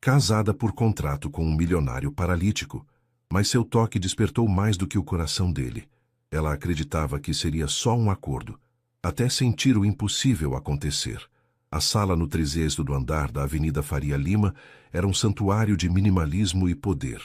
casada por contrato com um milionário paralítico, mas seu toque despertou mais do que o coração dele. Ela acreditava que seria só um acordo, até sentir o impossível acontecer. A sala no 30º andar da Avenida Faria Lima era um santuário de minimalismo e poder.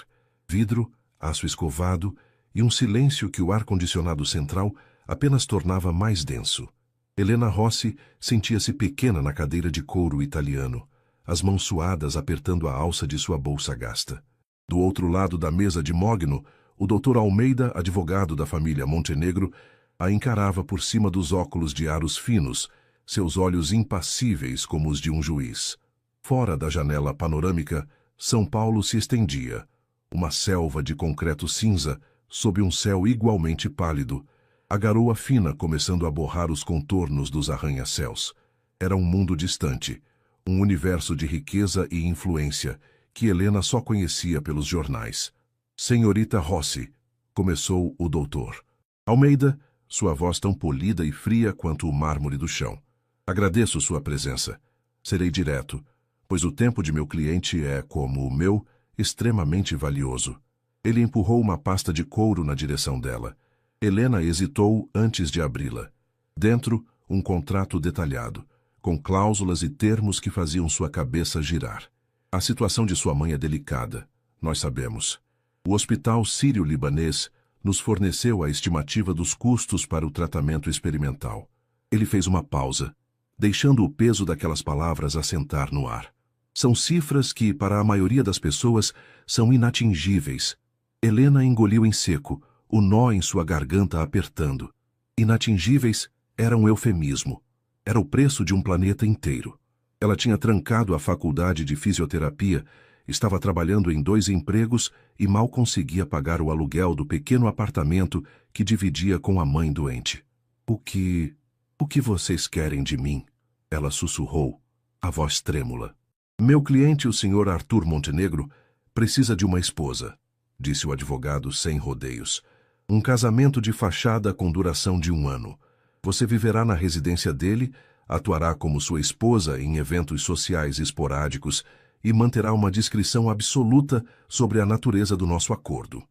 Vidro, aço escovado e um silêncio que o ar-condicionado central apenas tornava mais denso. Helena Rossi sentia-se pequena na cadeira de couro italiano, as mãos suadas apertando a alça de sua bolsa gasta. Do outro lado da mesa de mogno, o Dr. Almeida, advogado da família Montenegro, a encarava por cima dos óculos de aros finos, seus olhos impassíveis como os de um juiz. Fora da janela panorâmica, São Paulo se estendia, uma selva de concreto cinza, sob um céu igualmente pálido, a garoa fina começando a borrar os contornos dos arranha-céus. Era um mundo distante, um universo de riqueza e influência, que Helena só conhecia pelos jornais. Senhorita Rossi, começou o doutor. Almeida, sua voz tão polida e fria quanto o mármore do chão. Agradeço sua presença. Serei direto, pois o tempo de meu cliente é, como o meu, extremamente valioso. Ele empurrou uma pasta de couro na direção dela. Helena hesitou antes de abri-la. Dentro, um contrato detalhado, com cláusulas e termos que faziam sua cabeça girar. A situação de sua mãe é delicada, nós sabemos. O Hospital Sírio-Libanês nos forneceu a estimativa dos custos para o tratamento experimental. Ele fez uma pausa, deixando o peso daquelas palavras assentar no ar. São cifras que, para a maioria das pessoas, são inatingíveis. Helena engoliu em seco, o nó em sua garganta apertando. Inatingíveis era um eufemismo. Era o preço de um planeta inteiro. Ela tinha trancado a faculdade de fisioterapia, estava trabalhando em 2 empregos e mal conseguia pagar o aluguel do pequeno apartamento que dividia com a mãe doente. O que vocês querem de mim? Ela sussurrou, a voz trêmula. Meu cliente, o Sr. Arthur Montenegro, precisa de uma esposa, disse o advogado sem rodeios. Um casamento de fachada com duração de 1 ano. Você viverá na residência dele, atuará como sua esposa em eventos sociais esporádicos e manterá uma discrição absoluta sobre a natureza do nosso acordo.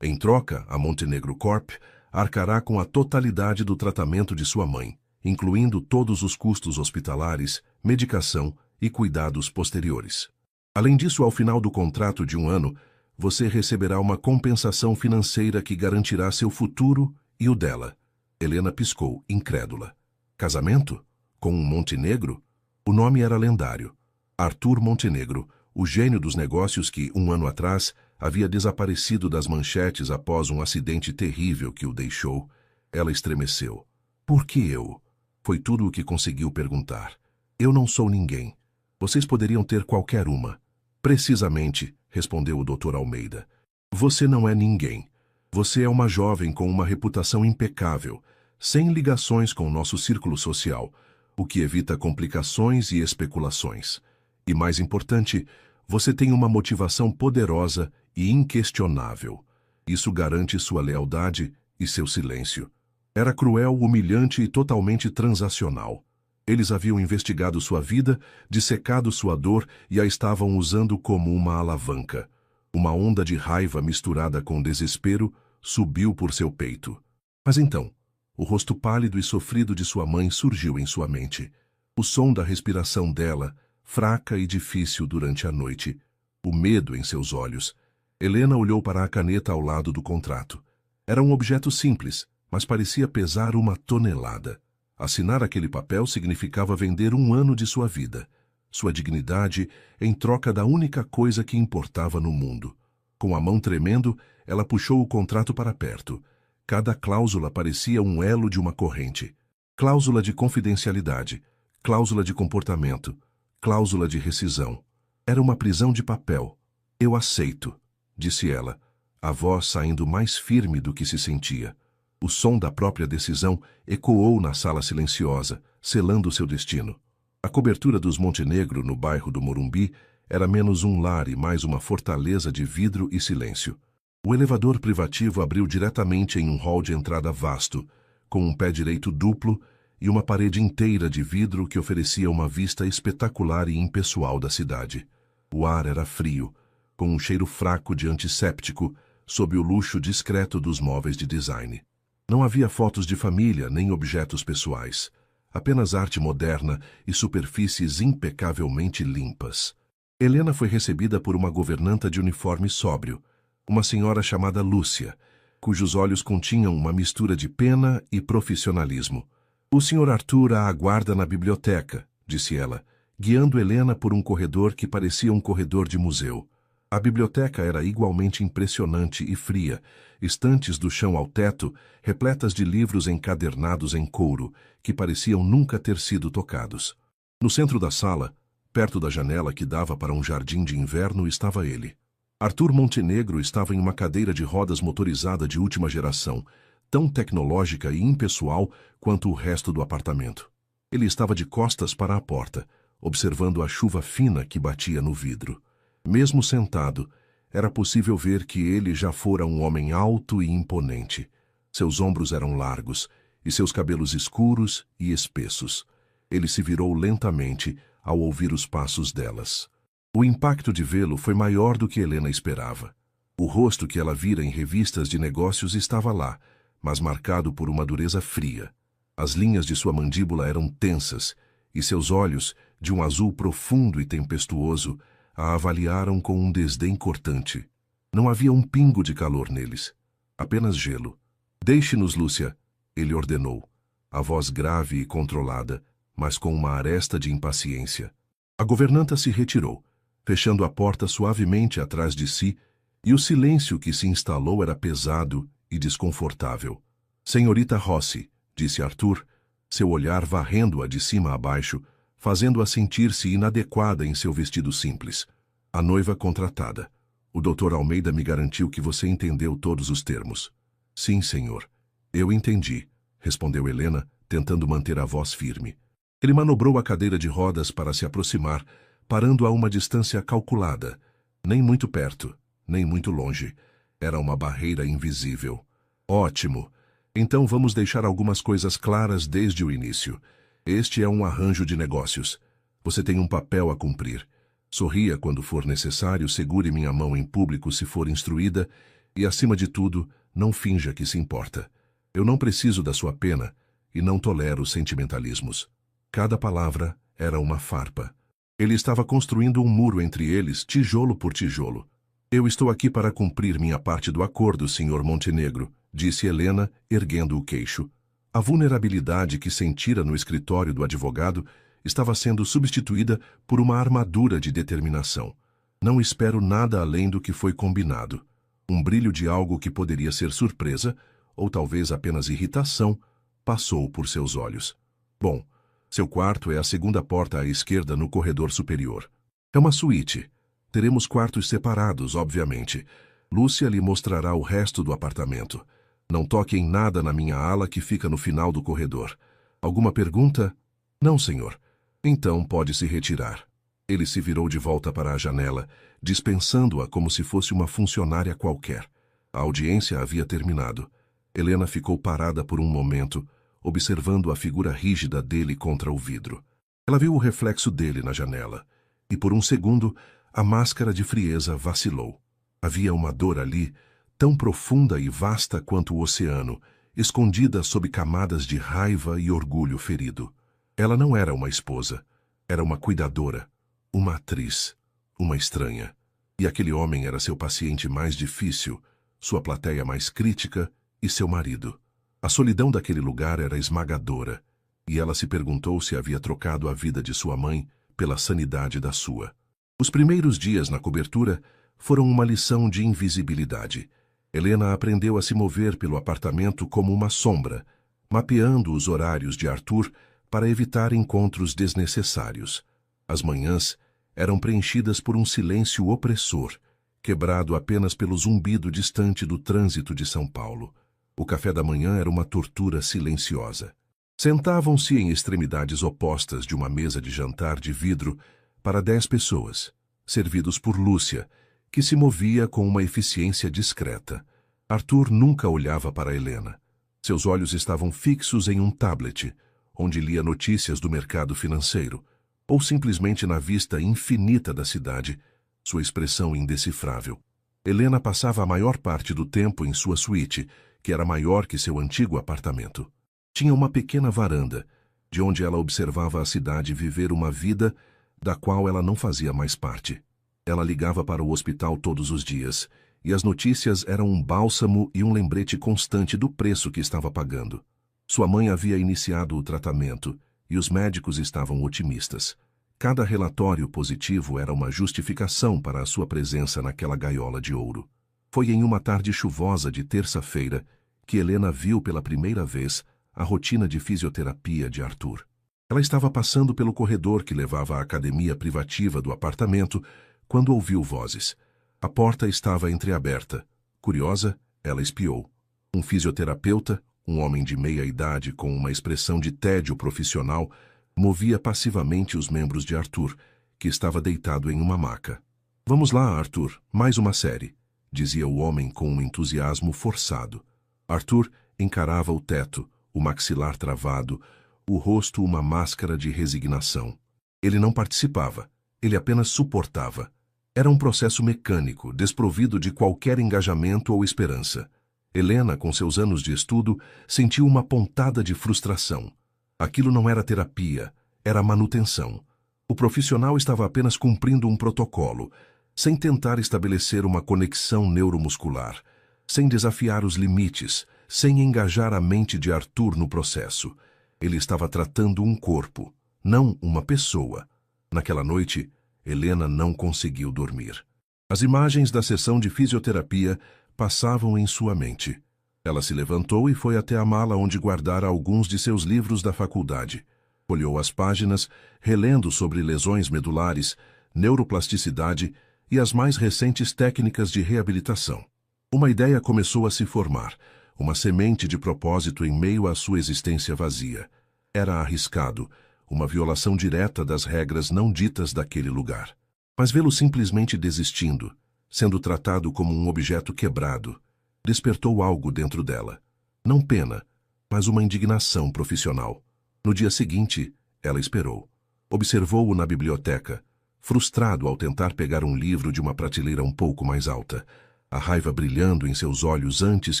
Em troca, a Montenegro Corp arcará com a totalidade do tratamento de sua mãe, incluindo todos os custos hospitalares, medicação e cuidados posteriores. Além disso, ao final do contrato de 1 ano, você receberá uma compensação financeira que garantirá seu futuro e o dela. Helena piscou, incrédula. Casamento? Com um Montenegro? O nome era lendário. Arthur Montenegro, o gênio dos negócios que, 1 ano atrás, havia desaparecido das manchetes após um acidente terrível que o deixou. Ela estremeceu. Por que eu? Foi tudo o que conseguiu perguntar. Eu não sou ninguém. Vocês poderiam ter qualquer uma. Precisamente, respondeu o Dr. Almeida. Você não é ninguém. Você é uma jovem com uma reputação impecável, sem ligações com o nosso círculo social, o que evita complicações e especulações. E mais importante, você tem uma motivação poderosa e inquestionável. Isso garante sua lealdade e seu silêncio. Era cruel, humilhante e totalmente transacional. Eles haviam investigado sua vida, dissecado sua dor e a estavam usando como uma alavanca. Uma onda de raiva misturada com desespero subiu por seu peito. Mas então, o rosto pálido e sofrido de sua mãe surgiu em sua mente. O som da respiração dela, fraca e difícil durante a noite. O medo em seus olhos. Helena olhou para a caneta ao lado do contrato. Era um objeto simples, mas parecia pesar 1 tonelada. Assinar aquele papel significava vender 1 ano de sua vida, sua dignidade, em troca da única coisa que importava no mundo. Com a mão tremendo, ela puxou o contrato para perto. Cada cláusula parecia um elo de uma corrente. Cláusula de confidencialidade, cláusula de comportamento, cláusula de rescisão. Era uma prisão de papel. Eu aceito, disse ela, a voz saindo mais firme do que se sentia. O som da própria decisão ecoou na sala silenciosa, selando seu destino. A cobertura dos Montenegro no bairro do Morumbi era menos um lar e mais uma fortaleza de vidro e silêncio. O elevador privativo abriu diretamente em um hall de entrada vasto, com um pé direito duplo e uma parede inteira de vidro que oferecia uma vista espetacular e impessoal da cidade. O ar era frio, com um cheiro fraco de antisséptico, sob o luxo discreto dos móveis de design. Não havia fotos de família nem objetos pessoais, apenas arte moderna e superfícies impecavelmente limpas. Helena foi recebida por uma governanta de uniforme sóbrio, uma senhora chamada Lúcia, cujos olhos continham uma mistura de pena e profissionalismo. "O Sr. Arthur a aguarda na biblioteca", disse ela, guiando Helena por um corredor que parecia um corredor de museu. A biblioteca era igualmente impressionante e fria, estantes do chão ao teto, repletas de livros encadernados em couro, que pareciam nunca ter sido tocados. No centro da sala, perto da janela que dava para um jardim de inverno, estava ele. Arthur Montenegro estava em uma cadeira de rodas motorizada de última geração, tão tecnológica e impessoal quanto o resto do apartamento. Ele estava de costas para a porta, observando a chuva fina que batia no vidro. Mesmo sentado, era possível ver que ele já fora um homem alto e imponente. Seus ombros eram largos e seus cabelos escuros e espessos. Ele se virou lentamente ao ouvir os passos delas. O impacto de vê-lo foi maior do que Helena esperava. O rosto que ela vira em revistas de negócios estava lá, mas marcado por uma dureza fria. As linhas de sua mandíbula eram tensas, e seus olhos, de um azul profundo e tempestuoso, a avaliaram com um desdém cortante. Não havia um pingo de calor neles, apenas gelo. "Deixe-nos, Lúcia", ele ordenou, a voz grave e controlada, mas com uma aresta de impaciência. A governanta se retirou, fechando a porta suavemente atrás de si, e o silêncio que se instalou era pesado e desconfortável. "Senhorita Rossi", disse Arthur, seu olhar varrendo-a de cima a baixo, fazendo-a sentir-se inadequada em seu vestido simples. "A noiva contratada. O Dr. Almeida me garantiu que você entendeu todos os termos." "Sim, senhor. Eu entendi", respondeu Helena, tentando manter a voz firme. Ele manobrou a cadeira de rodas para se aproximar, parando a uma distância calculada, nem muito perto, nem muito longe. Era uma barreira invisível. "Ótimo. Então vamos deixar algumas coisas claras desde o início. Este é um arranjo de negócios. Você tem um papel a cumprir. Sorria quando for necessário, segure minha mão em público se for instruída e, acima de tudo, não finja que se importa. Eu não preciso da sua pena e não tolero sentimentalismos." Cada palavra era uma farpa. Ele estava construindo um muro entre eles, tijolo por tijolo. "Eu estou aqui para cumprir minha parte do acordo, Sr. Montenegro", disse Helena, erguendo o queixo. A vulnerabilidade que sentira no escritório do advogado estava sendo substituída por uma armadura de determinação. "Não espero nada além do que foi combinado." Um brilho de algo que poderia ser surpresa, ou talvez apenas irritação, passou por seus olhos. "Bom, seu quarto é a segunda porta à esquerda no corredor superior. É uma suíte. Teremos quartos separados, obviamente. Lúcia lhe mostrará o resto do apartamento. Não toque em nada na minha ala que fica no final do corredor. Alguma pergunta?" "Não, senhor." "Então pode se retirar." Ele se virou de volta para a janela, dispensando-a como se fosse uma funcionária qualquer. A audiência havia terminado. Helena ficou parada por um momento, observando a figura rígida dele contra o vidro. Ela viu o reflexo dele na janela, e por um segundo a máscara de frieza vacilou. Havia uma dor ali, tão profunda e vasta quanto o oceano, escondida sob camadas de raiva e orgulho ferido. Ela não era uma esposa, era uma cuidadora, uma atriz, uma estranha. E aquele homem era seu paciente mais difícil, sua plateia mais crítica e seu marido. A solidão daquele lugar era esmagadora, e ela se perguntou se havia trocado a vida de sua mãe pela sanidade da sua. Os primeiros dias na cobertura foram uma lição de invisibilidade. Helena aprendeu a se mover pelo apartamento como uma sombra, mapeando os horários de Arthur para evitar encontros desnecessários. As manhãs eram preenchidas por um silêncio opressor, quebrado apenas pelo zumbido distante do trânsito de São Paulo. O café da manhã era uma tortura silenciosa. Sentavam-se em extremidades opostas de uma mesa de jantar de vidro para 10 pessoas, servidos por Lúcia, que se movia com uma eficiência discreta. Arthur nunca olhava para Helena. Seus olhos estavam fixos em um tablet, onde lia notícias do mercado financeiro, ou simplesmente na vista infinita da cidade, sua expressão indecifrável. Helena passava a maior parte do tempo em sua suíte, que era maior que seu antigo apartamento. Tinha uma pequena varanda, de onde ela observava a cidade viver uma vida da qual ela não fazia mais parte. Ela ligava para o hospital todos os dias, e as notícias eram um bálsamo e um lembrete constante do preço que estava pagando. Sua mãe havia iniciado o tratamento, e os médicos estavam otimistas. Cada relatório positivo era uma justificação para a sua presença naquela gaiola de ouro. Foi em uma tarde chuvosa de terça-feira que Helena viu pela primeira vez a rotina de fisioterapia de Arthur. Ela estava passando pelo corredor que levava à academia privativa do apartamento quando ouviu vozes. A porta estava entreaberta. Curiosa, ela espiou. Um fisioterapeuta, um homem de meia idade com uma expressão de tédio profissional, movia passivamente os membros de Arthur, que estava deitado em uma maca. "Vamos lá, Arthur, mais uma série", dizia o homem com um entusiasmo forçado. Arthur encarava o teto, o maxilar travado, o rosto uma máscara de resignação. Ele não participava, ele apenas suportava. Era um processo mecânico, desprovido de qualquer engajamento ou esperança. Helena, com seus anos de estudo, sentiu uma pontada de frustração. Aquilo não era terapia, era manutenção. O profissional estava apenas cumprindo um protocolo, sem tentar estabelecer uma conexão neuromuscular, sem desafiar os limites, sem engajar a mente de Arthur no processo. Ele estava tratando um corpo, não uma pessoa. Naquela noite, Helena não conseguiu dormir. As imagens da sessão de fisioterapia passavam em sua mente. Ela se levantou e foi até a mala onde guardara alguns de seus livros da faculdade. Folheou as páginas, relendo sobre lesões medulares, neuroplasticidade e as mais recentes técnicas de reabilitação. Uma ideia começou a se formar, uma semente de propósito em meio à sua existência vazia. Era arriscado, uma violação direta das regras não ditas daquele lugar. Mas vê-lo simplesmente desistindo, sendo tratado como um objeto quebrado, despertou algo dentro dela. Não pena, mas uma indignação profissional. No dia seguinte, ela esperou. Observou-o na biblioteca, frustrado ao tentar pegar um livro de uma prateleira um pouco mais alta, a raiva brilhando em seus olhos antes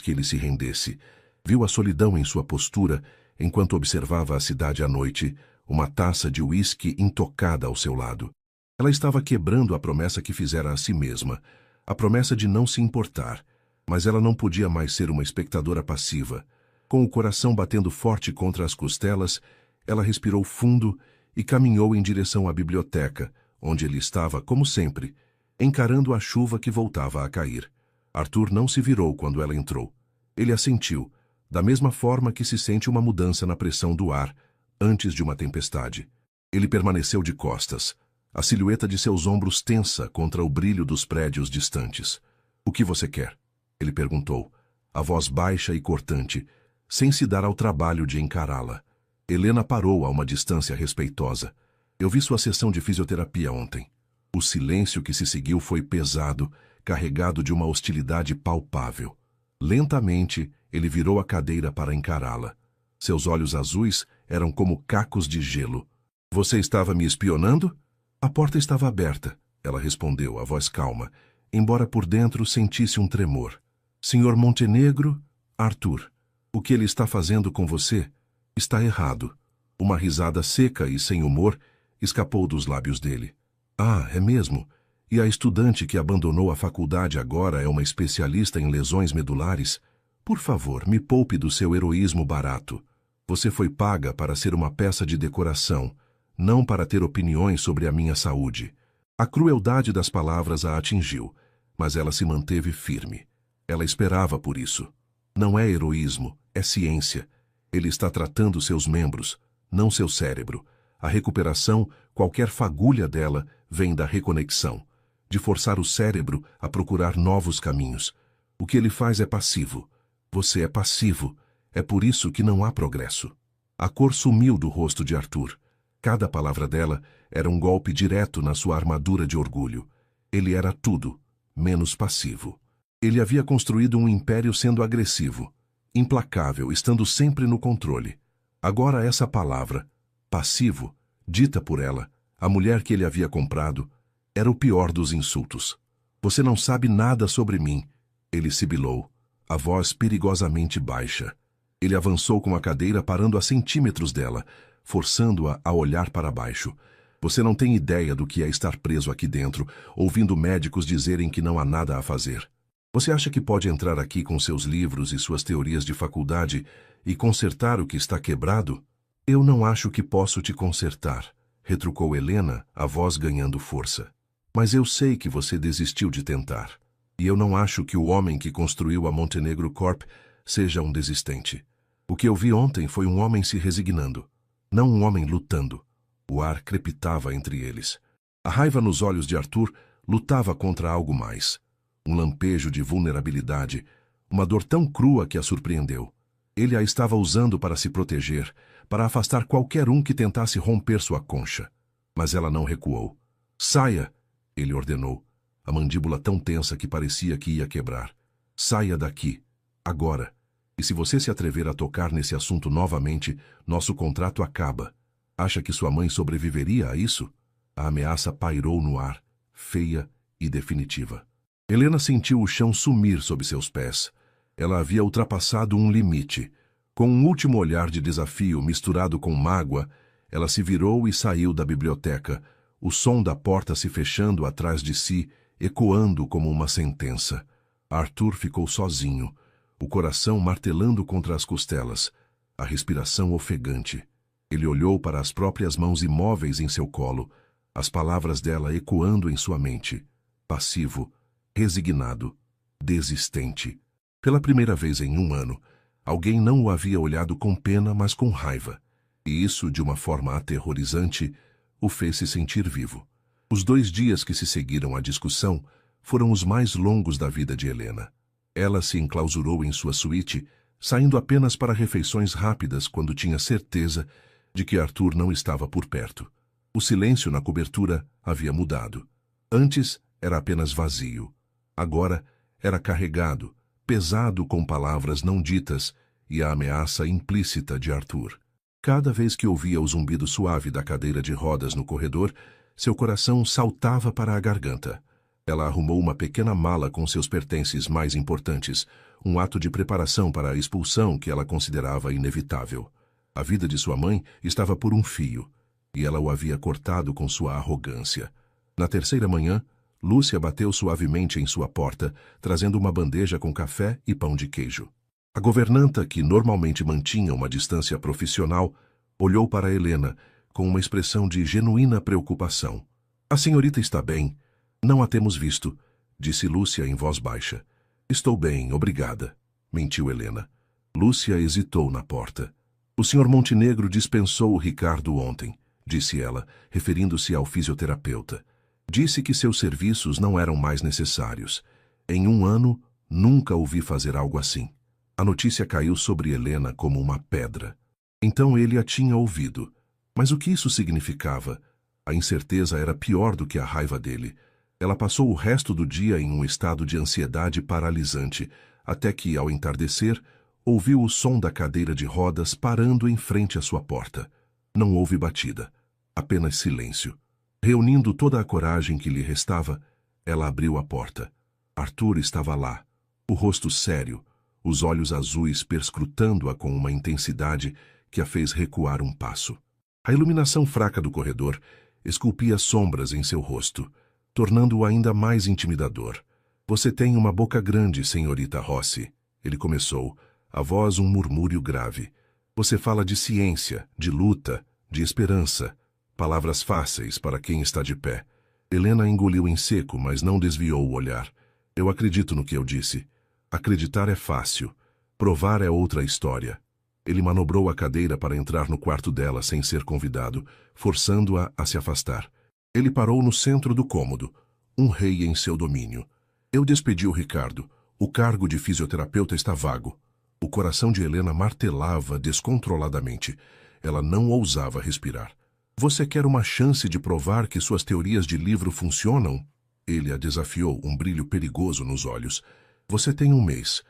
que ele se rendesse. Viu a solidão em sua postura enquanto observava a cidade à noite, uma taça de uísque intocada ao seu lado. Ela estava quebrando a promessa que fizera a si mesma, a promessa de não se importar, mas ela não podia mais ser uma espectadora passiva. Com o coração batendo forte contra as costelas, ela respirou fundo e caminhou em direção à biblioteca, onde ele estava, como sempre, encarando a chuva que voltava a cair. Arthur não se virou quando ela entrou. Ele a sentiu, da mesma forma que se sente uma mudança na pressão do ar antes de uma tempestade. Ele permaneceu de costas, a silhueta de seus ombros tensa contra o brilho dos prédios distantes. "O que você quer?" ele perguntou, a voz baixa e cortante, sem se dar ao trabalho de encará-la. Helena parou a uma distância respeitosa. "Eu vi sua sessão de fisioterapia ontem." O silêncio que se seguiu foi pesado, carregado de uma hostilidade palpável. Lentamente, ele virou a cadeira para encará-la. Seus olhos azuis eram como cacos de gelo. "Você estava me espionando?" "A porta estava aberta", ela respondeu, a voz calma, embora por dentro sentisse um tremor. "Senhor Montenegro, Arthur, o que ele está fazendo com você está errado." Uma risada seca e sem humor escapou dos lábios dele. "Ah, é mesmo? E a estudante que abandonou a faculdade agora é uma especialista em lesões medulares? Por favor, me poupe do seu heroísmo barato. Você foi paga para ser uma peça de decoração, não para ter opiniões sobre a minha saúde." A crueldade das palavras a atingiu, mas ela se manteve firme. Ela esperava por isso. Não é heroísmo, é ciência. Ele está tratando seus membros, não seu cérebro. A recuperação, qualquer fagulha dela, vem da reconexão, de forçar o cérebro a procurar novos caminhos. O que ele faz é passivo. Você é passivo. É por isso que não há progresso. A cor sumiu do rosto de Arthur. Cada palavra dela era um golpe direto na sua armadura de orgulho. Ele era tudo, menos passivo. Ele havia construído um império sendo agressivo, implacável, estando sempre no controle. Agora essa palavra, passivo, dita por ela, a mulher que ele havia comprado, Era o pior dos insultos. Você não sabe nada sobre mim, ele sibilou, a voz perigosamente baixa. Ele avançou com a cadeira parando a centímetros dela, forçando-a a olhar para baixo. Você não tem ideia do que é estar preso aqui dentro, ouvindo médicos dizerem que não há nada a fazer. Você acha que pode entrar aqui com seus livros e suas teorias de faculdade e consertar o que está quebrado? Eu não acho que posso te consertar, retrucou Helena, a voz ganhando força. Mas eu sei que você desistiu de tentar. E eu não acho que o homem que construiu a Montenegro Corp seja um desistente. O que eu vi ontem foi um homem se resignando, não um homem lutando. O ar crepitava entre eles. A raiva nos olhos de Arthur lutava contra algo mais. Um lampejo de vulnerabilidade, uma dor tão crua que a surpreendeu. Ele a estava usando para se proteger, para afastar qualquer um que tentasse romper sua concha. Mas ela não recuou. Saia, ele ordenou, a mandíbula tão tensa que parecia que ia quebrar. Saia daqui, agora. E se você se atrever a tocar nesse assunto novamente, nosso contrato acaba. Acha que sua mãe sobreviveria a isso? A ameaça pairou no ar, feia e definitiva. Helena sentiu o chão sumir sob seus pés. Ela havia ultrapassado um limite. Com um último olhar de desafio misturado com mágoa, ela se virou e saiu da biblioteca, o som da porta se fechando atrás de si, ecoando como uma sentença. Arthur ficou sozinho, o coração martelando contra as costelas, a respiração ofegante. Ele olhou para as próprias mãos imóveis em seu colo, as palavras dela ecoando em sua mente. Passivo, resignado, desistente. Pela primeira vez em um ano, alguém não o havia olhado com pena, mas com raiva. E isso, de uma forma aterrorizante, o fez se sentir vivo. Os 2 dias que se seguiram à discussão foram os mais longos da vida de Helena. Ela se enclausurou em sua suíte, saindo apenas para refeições rápidas quando tinha certeza de que Arthur não estava por perto. O silêncio na cobertura havia mudado. Antes era apenas vazio. Agora era carregado, pesado com palavras não ditas e a ameaça implícita de Arthur. Cada vez que ouvia o zumbido suave da cadeira de rodas no corredor, seu coração saltava para a garganta. Ela arrumou uma pequena mala com seus pertences mais importantes, um ato de preparação para a expulsão que ela considerava inevitável. A vida de sua mãe estava por um fio, e ela o havia cortado com sua arrogância. Na terceira manhã, Lúcia bateu suavemente em sua porta, trazendo uma bandeja com café e pão de queijo. A governanta, que normalmente mantinha uma distância profissional, olhou para Helena com uma expressão de genuína preocupação. A senhorita está bem? Não a temos visto, disse Lúcia em voz baixa. Estou bem, obrigada, mentiu Helena. Lúcia hesitou na porta. O senhor Montenegro dispensou o Ricardo ontem, disse ela, referindo-se ao fisioterapeuta. Disse que seus serviços não eram mais necessários. Em um ano, nunca ouvi fazer algo assim. A notícia caiu sobre Helena como uma pedra. Então ele a tinha ouvido. Mas o que isso significava? A incerteza era pior do que a raiva dele. Ela passou o resto do dia em um estado de ansiedade paralisante, até que, ao entardecer, ouviu o som da cadeira de rodas parando em frente à sua porta. Não houve batida, apenas silêncio. Reunindo toda a coragem que lhe restava, ela abriu a porta. Arthur estava lá, o rosto sério, os olhos azuis perscrutando-a com uma intensidade que a fez recuar um passo. A iluminação fraca do corredor esculpia sombras em seu rosto, tornando-o ainda mais intimidador. Você tem uma boca grande, senhorita Rossi, ele começou, a voz um murmúrio grave. Você fala de ciência, de luta, de esperança. Palavras fáceis para quem está de pé. Helena engoliu em seco, mas não desviou o olhar. Eu acredito no que eu disse. Acreditar é fácil. Provar é outra história. Ele manobrou a cadeira para entrar no quarto dela sem ser convidado, forçando-a a se afastar. Ele parou no centro do cômodo, um rei em seu domínio. Eu despedi o Ricardo. O cargo de fisioterapeuta está vago. O coração de Helena martelava descontroladamente. Ela não ousava respirar. Você quer uma chance de provar que suas teorias de livro funcionam? Ele a desafiou, um brilho perigoso nos olhos. Você tem um mês.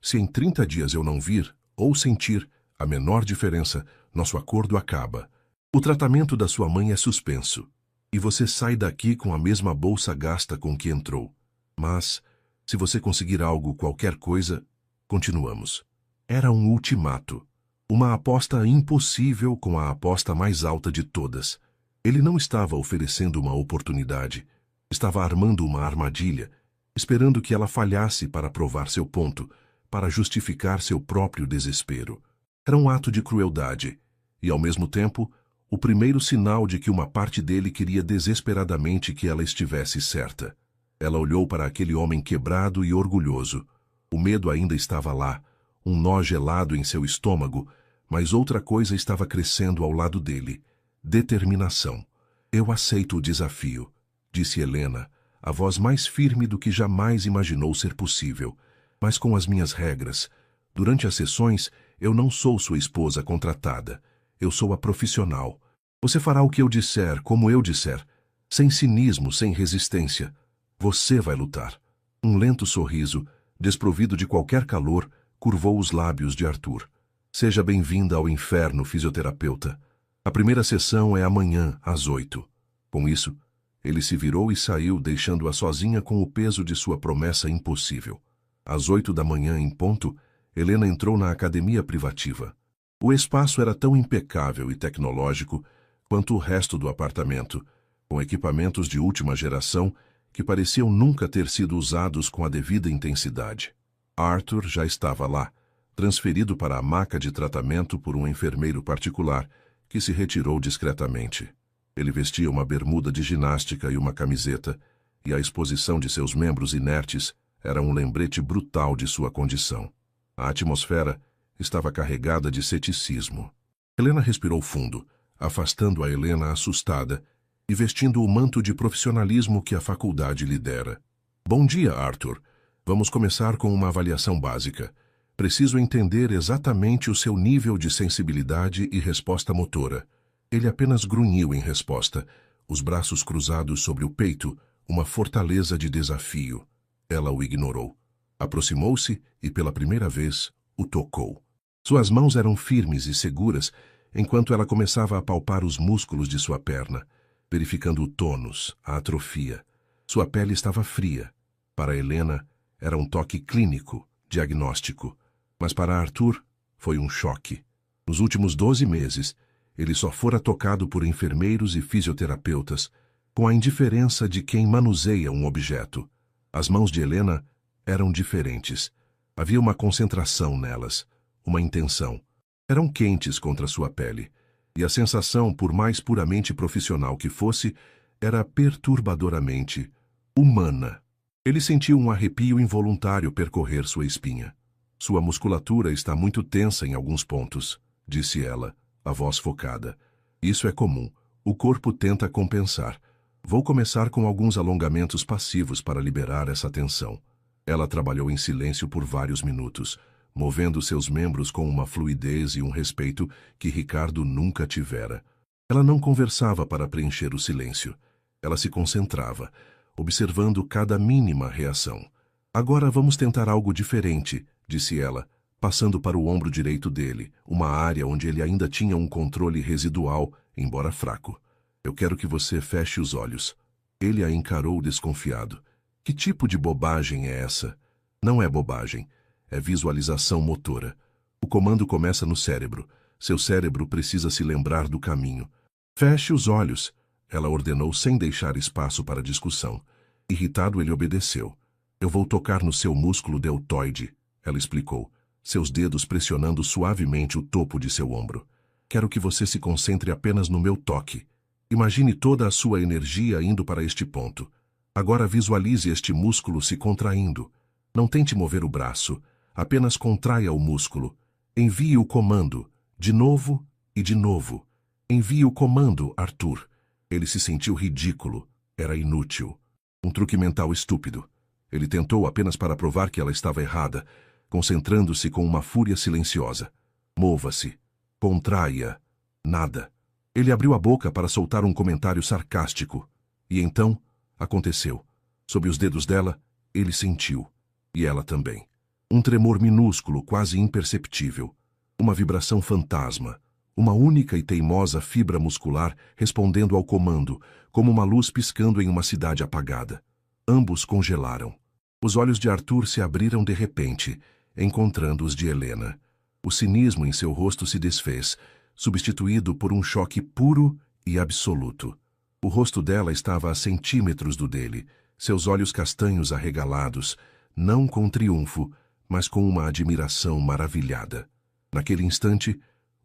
Se em 30 dias eu não vir, ou sentir, a menor diferença, nosso acordo acaba. O tratamento da sua mãe é suspenso. E você sai daqui com a mesma bolsa gasta com que entrou. Mas, se você conseguir algo, qualquer coisa, continuamos. Era um ultimato. Uma aposta impossível com a aposta mais alta de todas. Ele não estava oferecendo uma oportunidade. Estava armando uma armadilha, esperando que ela falhasse para provar seu ponto, para justificar seu próprio desespero. Era um ato de crueldade, e, ao mesmo tempo, o primeiro sinal de que uma parte dele queria desesperadamente que ela estivesse certa. Ela olhou para aquele homem quebrado e orgulhoso. O medo ainda estava lá, um nó gelado em seu estômago, mas outra coisa estava crescendo ao lado dele. Determinação. Eu aceito o desafio, disse Helena, a voz mais firme do que jamais imaginou ser possível, mas com as minhas regras. Durante as sessões, eu não sou sua esposa contratada. Eu sou a profissional. Você fará o que eu disser, como eu disser. Sem cinismo, sem resistência. Você vai lutar. Um lento sorriso, desprovido de qualquer calor, curvou os lábios de Arthur. Seja bem-vinda ao inferno, fisioterapeuta. A primeira sessão é amanhã, às 8. Com isso, ele se virou e saiu, deixando-a sozinha com o peso de sua promessa impossível. Às 8 da manhã, em ponto, Helena entrou na academia privativa. O espaço era tão impecável e tecnológico quanto o resto do apartamento, com equipamentos de última geração que pareciam nunca ter sido usados com a devida intensidade. Arthur já estava lá, transferido para a maca de tratamento por um enfermeiro particular, que se retirou discretamente. Ele vestia uma bermuda de ginástica e uma camiseta, e a exposição de seus membros inertes era um lembrete brutal de sua condição. A atmosfera estava carregada de ceticismo. Helena respirou fundo, afastando a Helena assustada e vestindo o manto de profissionalismo que a faculdade lhe dera. Bom dia, Arthur. Vamos começar com uma avaliação básica. Preciso entender exatamente o seu nível de sensibilidade e resposta motora. Ele apenas grunhiu em resposta, os braços cruzados sobre o peito, uma fortaleza de desafio. Ela o ignorou. Aproximou-se e, pela primeira vez, o tocou. Suas mãos eram firmes e seguras, enquanto ela começava a palpar os músculos de sua perna, verificando o tônus, a atrofia. Sua pele estava fria. Para Helena, era um toque clínico, diagnóstico. Mas para Arthur, foi um choque. Nos últimos 12 meses, ele só fora tocado por enfermeiros e fisioterapeutas, com a indiferença de quem manuseia um objeto. As mãos de Helena eram diferentes. Havia uma concentração nelas, uma intenção. Eram quentes contra sua pele, e a sensação, por mais puramente profissional que fosse, era perturbadoramente humana. Ele sentiu um arrepio involuntário percorrer sua espinha. Sua musculatura está muito tensa em alguns pontos, disse ela, a voz focada. Isso é comum. O corpo tenta compensar. Vou começar com alguns alongamentos passivos para liberar essa tensão. Ela trabalhou em silêncio por vários minutos, movendo seus membros com uma fluidez e um respeito que Ricardo nunca tivera. Ela não conversava para preencher o silêncio. Ela se concentrava, observando cada mínima reação. Agora vamos tentar algo diferente, disse ela, passando para o ombro direito dele, uma área onde ele ainda tinha um controle residual, embora fraco. Eu quero que você feche os olhos. Ele a encarou desconfiado. Que tipo de bobagem é essa? Não é bobagem. É visualização motora. O comando começa no cérebro. Seu cérebro precisa se lembrar do caminho. Feche os olhos, ela ordenou sem deixar espaço para discussão. Irritado, ele obedeceu. Eu vou tocar no seu músculo deltoide, ela explicou, seus dedos pressionando suavemente o topo de seu ombro. Quero que você se concentre apenas no meu toque. Imagine toda a sua energia indo para este ponto. Agora visualize este músculo se contraindo. Não tente mover o braço. Apenas contraia o músculo. Envie o comando, de novo e de novo. Envie o comando, Arthur. Ele se sentiu ridículo. Era inútil. Um truque mental estúpido. Ele tentou apenas para provar que ela estava errada, concentrando-se com uma fúria silenciosa. Mova-se. Contraia. Nada. Ele abriu a boca para soltar um comentário sarcástico. E então, aconteceu. Sob os dedos dela, ele sentiu. E ela também. Um tremor minúsculo, quase imperceptível. Uma vibração fantasma. Uma única e teimosa fibra muscular respondendo ao comando, como uma luz piscando em uma cidade apagada. Ambos congelaram. Os olhos de Arthur se abriram de repente, encontrando os de Helena. O cinismo em seu rosto se desfez, substituído por um choque puro e absoluto. O rosto dela estava a centímetros do dele, seus olhos castanhos arregalados, não com triunfo, mas com uma admiração maravilhada. Naquele instante,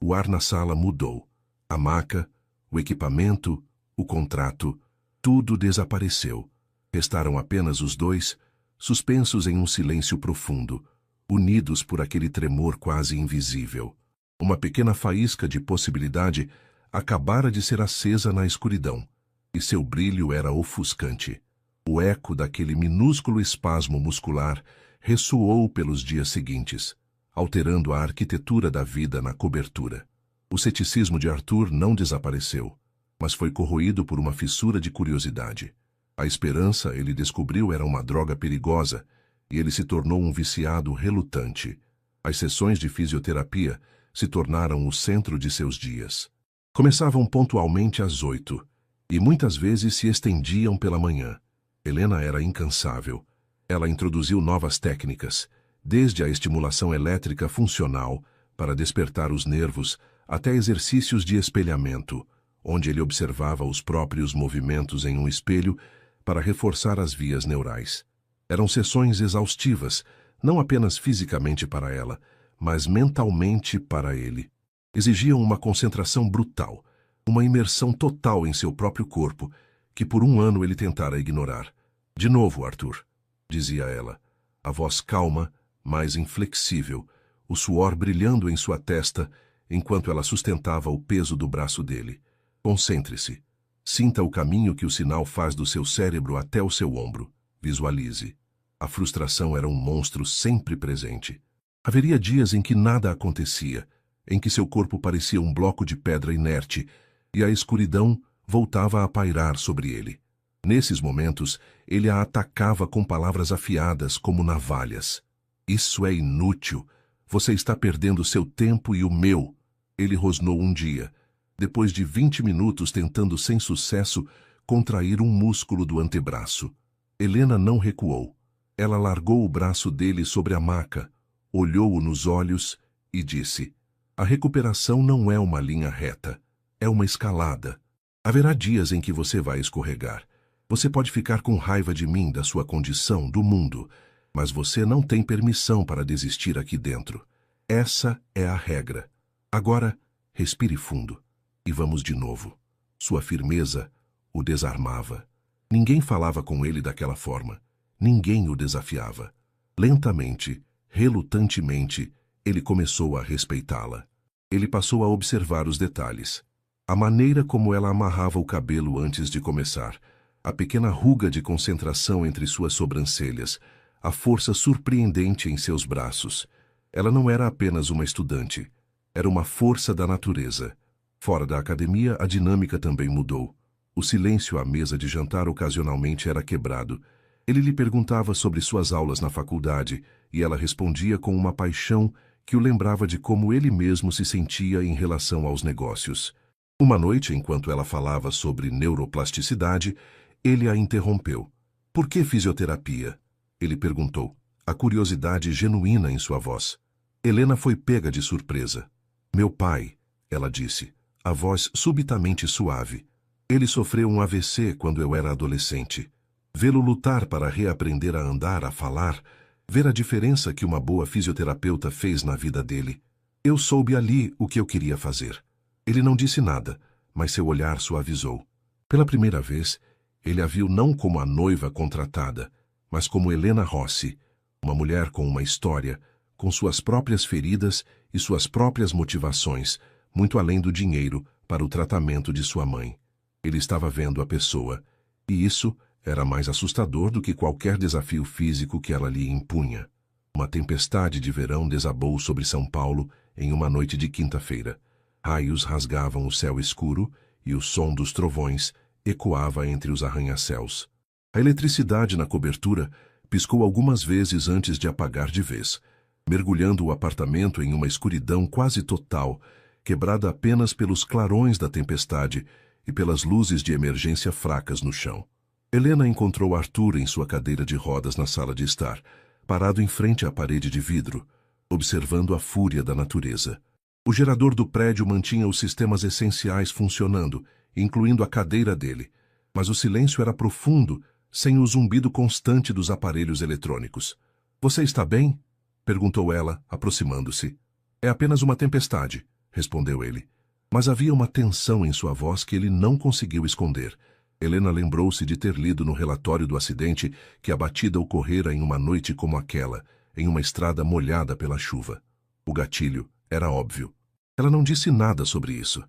o ar na sala mudou. A maca, o equipamento, o contrato, tudo desapareceu. Restaram apenas os dois, suspensos em um silêncio profundo, unidos por aquele tremor quase invisível. Uma pequena faísca de possibilidade acabara de ser acesa na escuridão, e seu brilho era ofuscante. O eco daquele minúsculo espasmo muscular ressoou pelos dias seguintes, alterando a arquitetura da vida na cobertura. O ceticismo de Arthur não desapareceu, mas foi corroído por uma fissura de curiosidade. A esperança, ele descobriu, era uma droga perigosa, e ele se tornou um viciado relutante. As sessões de fisioterapia se tornaram o centro de seus dias. Começavam pontualmente às 8, e muitas vezes se estendiam pela manhã. Helena era incansável. Ela introduziu novas técnicas, desde a estimulação elétrica funcional, para despertar os nervos, até exercícios de espelhamento, onde ele observava os próprios movimentos em um espelho para reforçar as vias neurais. Eram sessões exaustivas, não apenas fisicamente para ela, mas mentalmente para ele. Exigiam uma concentração brutal, uma imersão total em seu próprio corpo, que por um ano ele tentara ignorar. De novo, Arthur, dizia ela, a voz calma, mas inflexível, o suor brilhando em sua testa, enquanto ela sustentava o peso do braço dele. Concentre-se. Sinta o caminho que o sinal faz do seu cérebro até o seu ombro. Visualize. A frustração era um monstro sempre presente. Haveria dias em que nada acontecia, em que seu corpo parecia um bloco de pedra inerte, e a escuridão voltava a pairar sobre ele. Nesses momentos, ele a atacava com palavras afiadas como navalhas. Isso é inútil. Você está perdendo seu tempo e o meu. Ele rosnou um dia, depois de 20 minutos tentando sem sucesso contrair um músculo do antebraço. Helena não recuou. Ela largou o braço dele sobre a maca, olhou-o nos olhos e disse: a recuperação não é uma linha reta, é uma escalada. Haverá dias em que você vai escorregar. Você pode ficar com raiva de mim, da sua condição, do mundo, mas você não tem permissão para desistir aqui dentro. Essa é a regra. Agora, respire fundo. E vamos de novo. Sua firmeza o desarmava. Ninguém falava com ele daquela forma. Ninguém o desafiava. Lentamente, relutantemente, ele começou a respeitá-la. Ele passou a observar os detalhes. A maneira como ela amarrava o cabelo antes de começar, a pequena ruga de concentração entre suas sobrancelhas, a força surpreendente em seus braços. Ela não era apenas uma estudante. Era uma força da natureza. Fora da academia, a dinâmica também mudou. O silêncio à mesa de jantar ocasionalmente era quebrado. Ele lhe perguntava sobre suas aulas na faculdade, e ela respondia com uma paixão que o lembrava de como ele mesmo se sentia em relação aos negócios. Uma noite, enquanto ela falava sobre neuroplasticidade, ele a interrompeu. Por que fisioterapia? Ele perguntou, a curiosidade genuína em sua voz. Helena foi pega de surpresa. Meu pai, ela disse, a voz subitamente suave. Ele sofreu um AVC quando eu era adolescente. Vê-lo lutar para reaprender a andar, a falar, ver a diferença que uma boa fisioterapeuta fez na vida dele. Eu soube ali o que eu queria fazer. Ele não disse nada, mas seu olhar suavizou. Pela primeira vez, ele a viu não como a noiva contratada, mas como Helena Rossi, uma mulher com uma história, com suas próprias feridas e suas próprias motivações, muito além do dinheiro para o tratamento de sua mãe. Ele estava vendo a pessoa, e isso era mais assustador do que qualquer desafio físico que ela lhe impunha. Uma tempestade de verão desabou sobre São Paulo em uma noite de quinta-feira. Raios rasgavam o céu escuro e o som dos trovões ecoava entre os arranha-céus. A eletricidade na cobertura piscou algumas vezes antes de apagar de vez, mergulhando o apartamento em uma escuridão quase total quebrada apenas pelos clarões da tempestade e pelas luzes de emergência fracas no chão. Helena encontrou Arthur em sua cadeira de rodas na sala de estar, parado em frente à parede de vidro, observando a fúria da natureza. O gerador do prédio mantinha os sistemas essenciais funcionando, incluindo a cadeira dele, mas o silêncio era profundo, sem o zumbido constante dos aparelhos eletrônicos. "Você está bem?" perguntou ela, aproximando-se. "É apenas uma tempestade", respondeu ele. Mas havia uma tensão em sua voz que ele não conseguiu esconder. Helena lembrou-se de ter lido no relatório do acidente que a batida ocorrera em uma noite como aquela, em uma estrada molhada pela chuva. O gatilho era óbvio. Ela não disse nada sobre isso.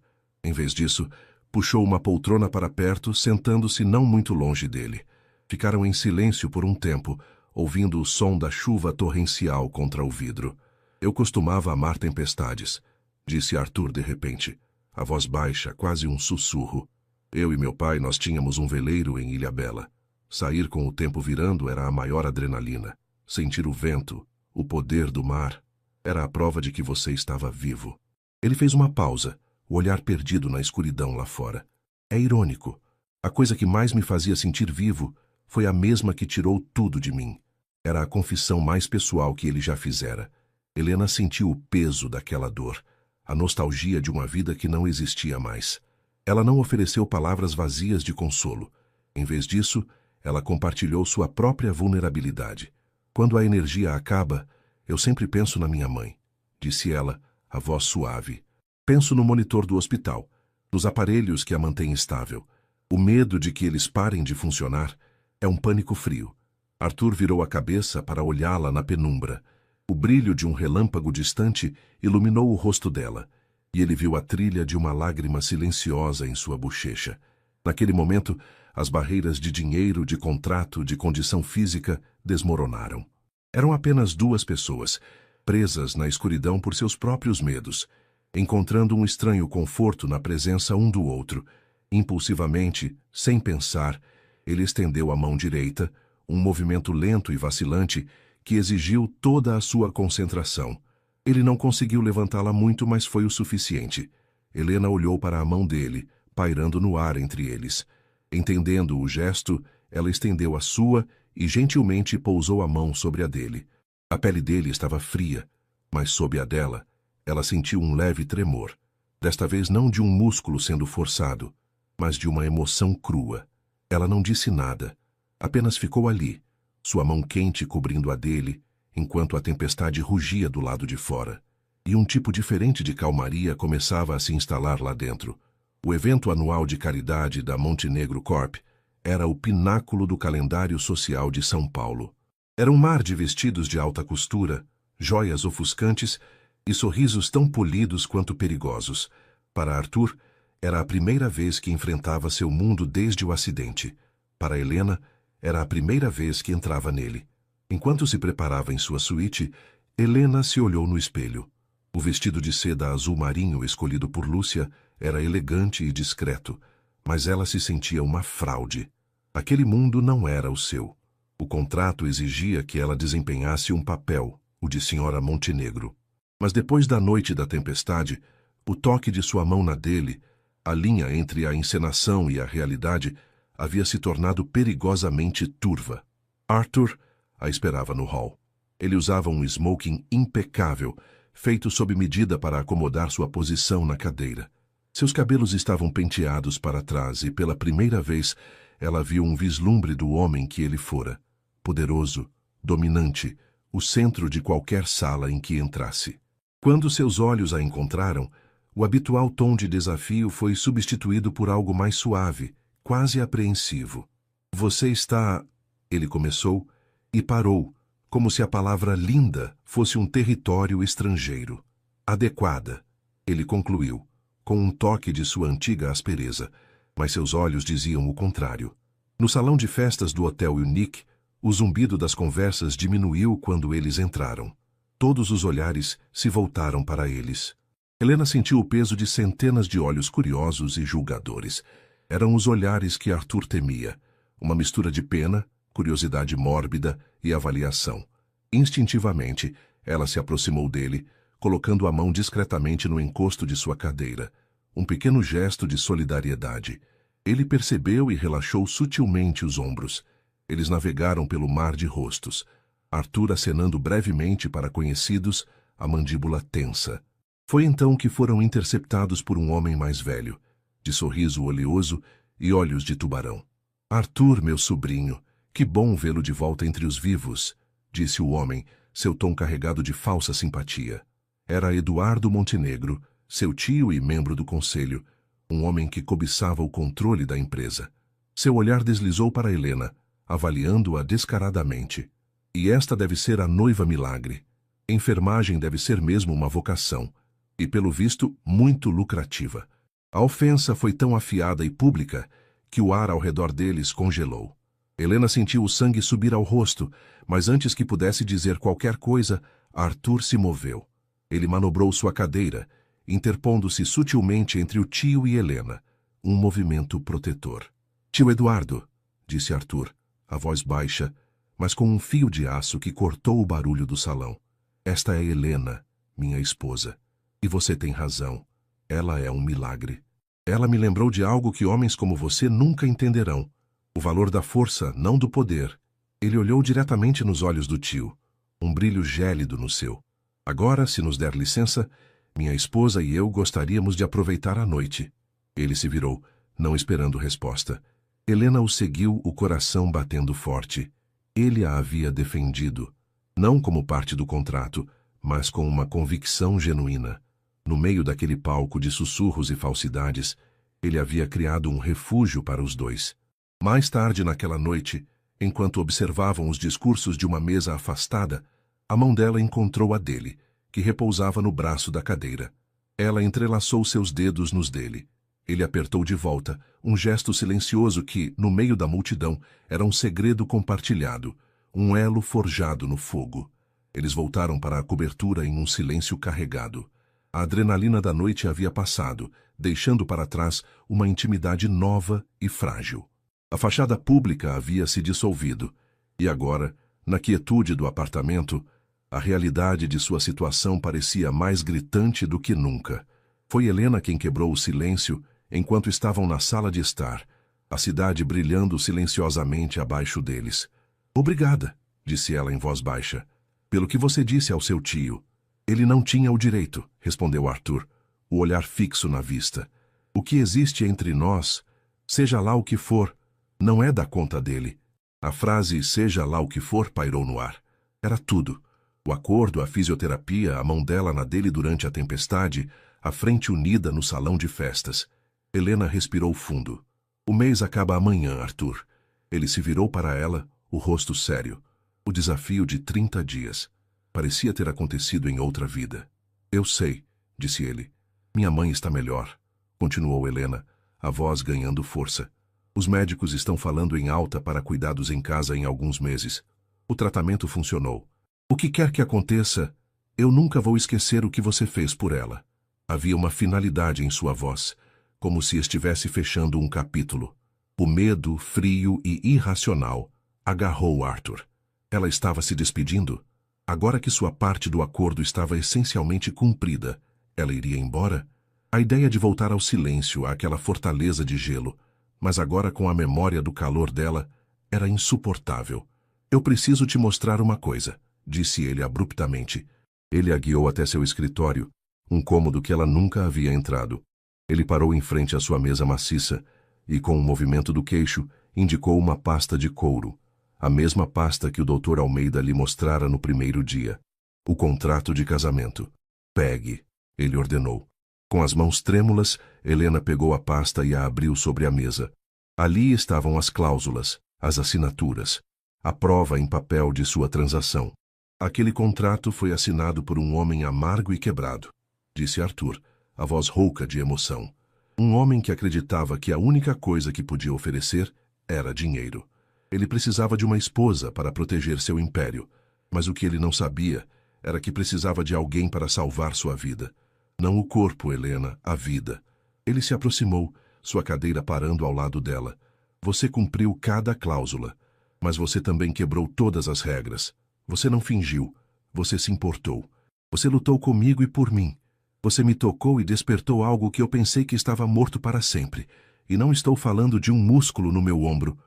Em vez disso, puxou uma poltrona para perto, sentando-se não muito longe dele. Ficaram em silêncio por um tempo, ouvindo o som da chuva torrencial contra o vidro. "Eu costumava amar tempestades", disse Arthur de repente, a voz baixa, quase um sussurro. "Eu e meu pai, nós tínhamos um veleiro em Ilhabela. Sair com o tempo virando era a maior adrenalina. Sentir o vento, o poder do mar, era a prova de que você estava vivo." Ele fez uma pausa, o olhar perdido na escuridão lá fora. "É irônico. A coisa que mais me fazia sentir vivo foi a mesma que tirou tudo de mim." Era a confissão mais pessoal que ele já fizera. Helena sentiu o peso daquela dor, a nostalgia de uma vida que não existia mais. Ela não ofereceu palavras vazias de consolo. Em vez disso, ela compartilhou sua própria vulnerabilidade. "Quando a energia acaba, eu sempre penso na minha mãe", disse ela, a voz suave. "Penso no monitor do hospital, nos aparelhos que a mantêm estável. O medo de que eles parem de funcionar é um pânico frio." Arthur virou a cabeça para olhá-la na penumbra. O brilho de um relâmpago distante iluminou o rosto dela, e ele viu a trilha de uma lágrima silenciosa em sua bochecha. Naquele momento, as barreiras de dinheiro, de contrato, de condição física desmoronaram. Eram apenas duas pessoas, presas na escuridão por seus próprios medos, encontrando um estranho conforto na presença um do outro. Impulsivamente, sem pensar, ele estendeu a mão direita, um movimento lento e vacilante que exigiu toda a sua concentração. Ele não conseguiu levantá-la muito, mas foi o suficiente. Helena olhou para a mão dele, pairando no ar entre eles. Entendendo o gesto, ela estendeu a sua e gentilmente pousou a mão sobre a dele. A pele dele estava fria, mas sob a dela, ela sentiu um leve tremor. Desta vez não de um músculo sendo forçado, mas de uma emoção crua. Ela não disse nada. Apenas ficou ali, sua mão quente cobrindo a dele, enquanto a tempestade rugia do lado de fora. E um tipo diferente de calmaria começava a se instalar lá dentro. O evento anual de caridade da Montenegro Corp era o pináculo do calendário social de São Paulo. Era um mar de vestidos de alta costura, joias ofuscantes e sorrisos tão polidos quanto perigosos. Para Arthur, era a primeira vez que enfrentava seu mundo desde o acidente. Para Helena, era a primeira vez que entrava nele. Enquanto se preparava em sua suíte, Helena se olhou no espelho. O vestido de seda azul marinho escolhido por Lúcia era elegante e discreto, mas ela se sentia uma fraude. Aquele mundo não era o seu. O contrato exigia que ela desempenhasse um papel, o de Senhora Montenegro. Mas depois da noite da tempestade, o toque de sua mão na dele, a linha entre a encenação e a realidade, havia se tornado perigosamente turva. Arthur a esperava no hall. Ele usava um smoking impecável, feito sob medida para acomodar sua posição na cadeira. Seus cabelos estavam penteados para trás e, pela primeira vez, ela viu um vislumbre do homem que ele fora. Poderoso, dominante, o centro de qualquer sala em que entrasse. Quando seus olhos a encontraram, o habitual tom de desafio foi substituído por algo mais suave, quase apreensivo. "Você está..." ele começou, e parou, como se a palavra linda fosse um território estrangeiro. "Adequada", ele concluiu, com um toque de sua antiga aspereza, mas seus olhos diziam o contrário. No salão de festas do Hotel Unique, o zumbido das conversas diminuiu quando eles entraram. Todos os olhares se voltaram para eles. Helena sentiu o peso de centenas de olhos curiosos e julgadores. Eram os olhares que Arthur temia, uma mistura de pena, curiosidade mórbida e avaliação. Instintivamente, ela se aproximou dele, colocando a mão discretamente no encosto de sua cadeira. Um pequeno gesto de solidariedade. Ele percebeu e relaxou sutilmente os ombros. Eles navegaram pelo mar de rostos. Arthur acenando brevemente para conhecidos, a mandíbula tensa. Foi então que foram interceptados por um homem mais velho, de sorriso oleoso e olhos de tubarão. Arthur, meu sobrinho, que bom vê-lo de volta entre os vivos, disse o homem, seu tom carregado de falsa simpatia. Era Eduardo Montenegro, seu tio e membro do conselho, um homem que cobiçava o controle da empresa. Seu olhar deslizou para Helena, avaliando-a descaradamente. E esta deve ser a noiva milagre. Enfermagem deve ser mesmo uma vocação, e pelo visto muito lucrativa. A ofensa foi tão afiada e pública que o ar ao redor deles congelou. Helena sentiu o sangue subir ao rosto, mas antes que pudesse dizer qualquer coisa, Arthur se moveu. Ele manobrou sua cadeira, interpondo-se sutilmente entre o tio e Helena, um movimento protetor. Tio Eduardo, disse Arthur, a voz baixa, mas com um fio de aço que cortou o barulho do salão. Esta é Helena, minha esposa. E você tem razão. Ela é um milagre. Ela me lembrou de algo que homens como você nunca entenderão. O valor da força, não do poder. Ele olhou diretamente nos olhos do tio, um brilho gélido no seu. Agora, se nos der licença, minha esposa e eu gostaríamos de aproveitar a noite. Ele se virou, não esperando resposta. Helena o seguiu, o coração batendo forte. Ele a havia defendido, não como parte do contrato, mas com uma convicção genuína. No meio daquele palco de sussurros e falsidades, ele havia criado um refúgio para os dois. Mais tarde naquela noite, enquanto observavam os discursos de uma mesa afastada, a mão dela encontrou a dele, que repousava no braço da cadeira. Ela entrelaçou seus dedos nos dele. Ele apertou de volta, um gesto silencioso que, no meio da multidão, era um segredo compartilhado, um elo forjado no fogo. Eles voltaram para a cobertura em um silêncio carregado. A adrenalina da noite havia passado, deixando para trás uma intimidade nova e frágil. A fachada pública havia se dissolvido, e agora, na quietude do apartamento, a realidade de sua situação parecia mais gritante do que nunca. Foi Helena quem quebrou o silêncio enquanto estavam na sala de estar, a cidade brilhando silenciosamente abaixo deles. Obrigada, disse ela em voz baixa, pelo que você disse ao seu tio. Ele não tinha o direito, respondeu Arthur, o olhar fixo na vista. O que existe entre nós, seja lá o que for, não é da conta dele. A frase seja lá o que for pairou no ar. Era tudo. O acordo, a fisioterapia, a mão dela na dele durante a tempestade, a frente unida no salão de festas. Helena respirou fundo. O mês acaba amanhã, Arthur. Ele se virou para ela, o rosto sério. O desafio de 30 dias. Parecia ter acontecido em outra vida. Eu sei, disse ele. Minha mãe está melhor, continuou Helena, a voz ganhando força. Os médicos estão falando em alta para cuidados em casa em alguns meses. O tratamento funcionou. O que quer que aconteça, eu nunca vou esquecer o que você fez por ela. Havia uma finalidade em sua voz, como se estivesse fechando um capítulo. O medo, frio e irracional, agarrou Arthur. Ela estava se despedindo. Agora que sua parte do acordo estava essencialmente cumprida, ela iria embora? A ideia de voltar ao silêncio, àquela fortaleza de gelo, mas agora com a memória do calor dela, era insuportável. Eu preciso te mostrar uma coisa, disse ele abruptamente. Ele a guiou até seu escritório, um cômodo que ela nunca havia entrado. Ele parou em frente à sua mesa maciça e, com um movimento do queixo, indicou uma pasta de couro. A mesma pasta que o Dr. Almeida lhe mostrara no primeiro dia. O contrato de casamento. Pegue, ele ordenou. Com as mãos trêmulas, Helena pegou a pasta e a abriu sobre a mesa. Ali estavam as cláusulas, as assinaturas, a prova em papel de sua transação. Aquele contrato foi assinado por um homem amargo e quebrado, disse Arthur, a voz rouca de emoção. Um homem que acreditava que a única coisa que podia oferecer era dinheiro. Ele precisava de uma esposa para proteger seu império, mas o que ele não sabia era que precisava de alguém para salvar sua vida. Não o corpo, Helena, a vida. Ele se aproximou, sua cadeira parando ao lado dela. Você cumpriu cada cláusula, mas você também quebrou todas as regras. Você não fingiu, você se importou. Você lutou comigo e por mim. Você me tocou e despertou algo que eu pensei que estava morto para sempre. E não estou falando de um músculo no meu ombro.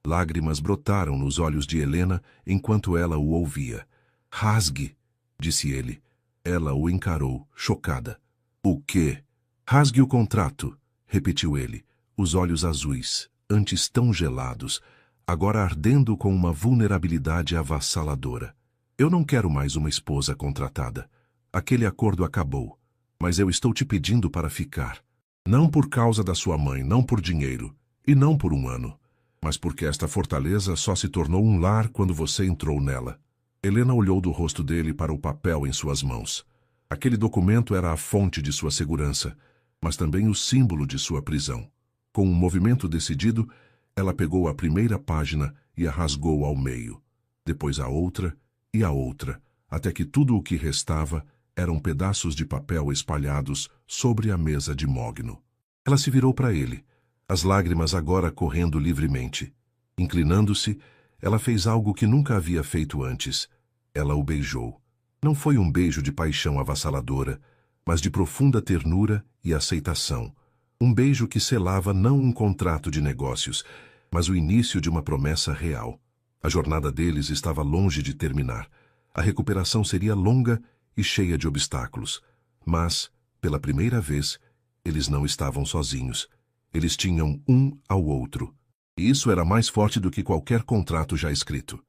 Lágrimas brotaram nos olhos de Helena enquanto ela o ouvia. Rasgue, disse ele. Ela o encarou, chocada. O quê? Rasgue o contrato, repetiu ele, os olhos azuis, antes tão gelados, agora ardendo com uma vulnerabilidade avassaladora. Eu não quero mais uma esposa contratada. Aquele acordo acabou, mas eu estou te pedindo para ficar. Não por causa da sua mãe, não por dinheiro, e não por um ano, mas porque esta fortaleza só se tornou um lar quando você entrou nela. Helena olhou do rosto dele para o papel em suas mãos. Aquele documento era a fonte de sua segurança, mas também o símbolo de sua prisão. Com um movimento decidido, ela pegou a primeira página e a rasgou ao meio, depois a outra e a outra, até que tudo o que restava eram pedaços de papel espalhados sobre a mesa de mogno. Ela se virou para ele, as lágrimas agora correndo livremente. Inclinando-se, ela fez algo que nunca havia feito antes. Ela o beijou. Não foi um beijo de paixão avassaladora, mas de profunda ternura e aceitação. Um beijo que selava não um contrato de negócios, mas o início de uma promessa real. A jornada deles estava longe de terminar. A recuperação seria longa e cheia de obstáculos. Mas, pela primeira vez, eles não estavam sozinhos. Eles tinham um ao outro. E isso era mais forte do que qualquer contrato já escrito.